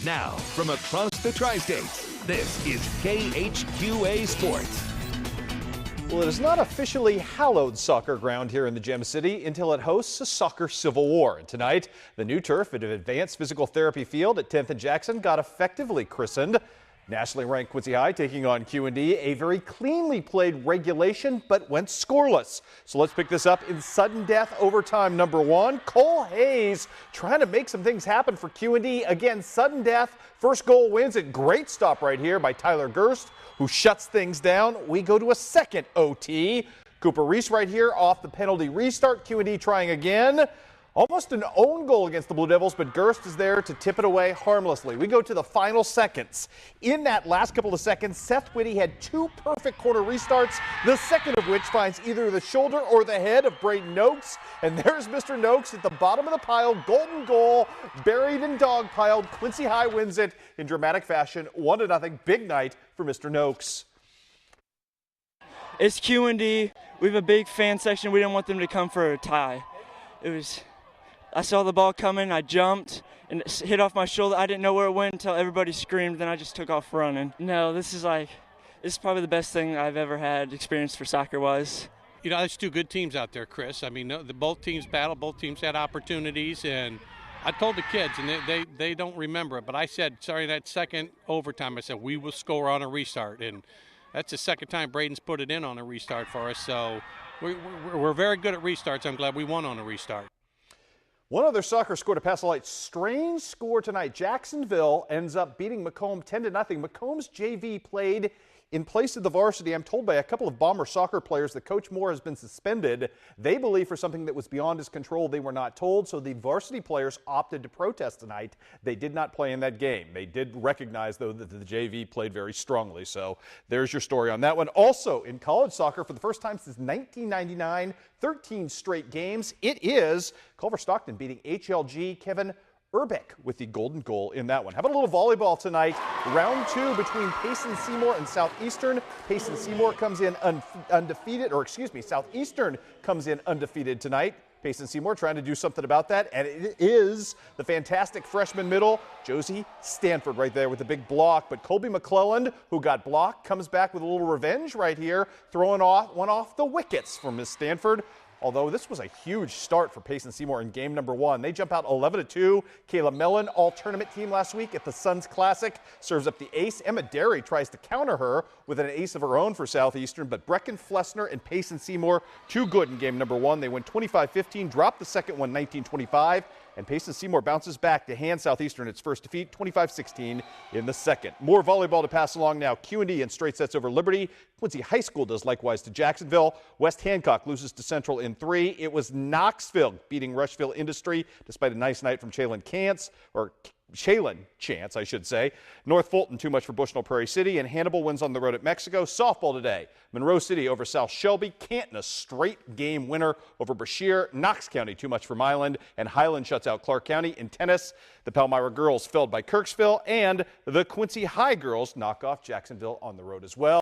Now, from across the tri-states, this is KHQA Sports. Well, it is not officially hallowed soccer ground here in the Gem City until it hosts a soccer civil war. And tonight, the new turf at an advanced physical therapy field at 10th and Jackson got effectively christened. Nationally ranked Quincy High taking on Q&D, a very cleanly played regulation, but went scoreless. So let's pick this up in sudden death overtime number 1. Cole Hayes trying to make some things happen for Q&D. Again, sudden death. First goal wins it. Great stop right here by Tyler Gerst, who shuts things down. We go to a second OT. Cooper Reese right here off the penalty restart. Q&D trying again. Almost an own goal against the Blue Devils, but Gerst is there to tip it away harmlessly. We go to the final seconds. In that last couple of seconds, Seth Whitty had 2 perfect corner restarts, the second of which finds either the shoulder or the head of Braden Noakes. And there's Mr. Noakes at the bottom of the pile, golden goal, buried and dog-piled. Quincy High wins it in dramatic fashion, 1-0. Big night for Mr. Noakes. It's Q&D. We have a big fan section. We didn't want them to come for a tie. I saw the ball coming, I jumped, and it hit off my shoulder. I didn't know where it went until everybody screamed, then I just took off running. No, this is probably the best thing I've ever had experience for soccer-wise. You know, there's 2 good teams out there, Chris. I mean, both teams battled, both teams had opportunities, and I told the kids, and they don't remember it, but I said, sorry, that second overtime, I said, we will score on a restart, and that's the second time Braden's put it in on a restart for us, so we're very good at restarts. I'm glad we won on a restart. One other soccer scored a pass light. Strange score tonight. Jacksonville ends up beating Macomb 10-0. Macomb's JV played in place of the varsity. I'm told by a couple of Bomber soccer players that Coach Moore has been suspended. They believe for something that was beyond his control. They were not told, so the varsity players opted to protest tonight. They did not play in that game. They did recognize, though, that the JV played very strongly. So there's your story on that one. Also, in college soccer, for the first time since 1999, 13 straight games, it is Culver Stockton beating HLG. Kevin Urbeck with the golden goal in that one. How about a little volleyball tonight? Round 2 between Payson Seymour and Southeastern. Payson Seymour comes in undefeated, Southeastern comes in undefeated tonight. Payson Seymour trying to do something about that, and it is the fantastic freshman middle, Josie Stanford right there with the big block. But Colby McClelland, who got blocked, comes back with a little revenge right here, throwing one off the wickets for Miss Stanford. Although this was a huge start for Payson Seymour in game number 1. They jump out 11-2. Kayla Mellon, all-tournament team last week at the Suns Classic, serves up the ace. Emma Derry tries to counter her with an ace of her own for Southeastern, but Brecken Flessner and Payson Seymour, too good in game number 1. They win 25-15, drop the second one 19-25, and Payson Seymour bounces back to hand Southeastern its first defeat, 25-16 in the second. More volleyball to pass along now. Q&D in straight sets over Liberty. Quincy High School does likewise to Jacksonville. West Hancock loses to Central in 3. It was Knoxville beating Rushville Industry despite a nice night from Shaylin Chance, I should say. North Fulton, too much for Bushnell Prairie City, and Hannibal wins on the road at Mexico. Softball today, Monroe City over South Shelby. Canton, a straight game winner over Brashear. Knox County, too much for Milan, and Highland shuts out Clark County. In tennis, the Palmyra girls felled by Kirksville, and the Quincy High girls knock off Jacksonville on the road as well.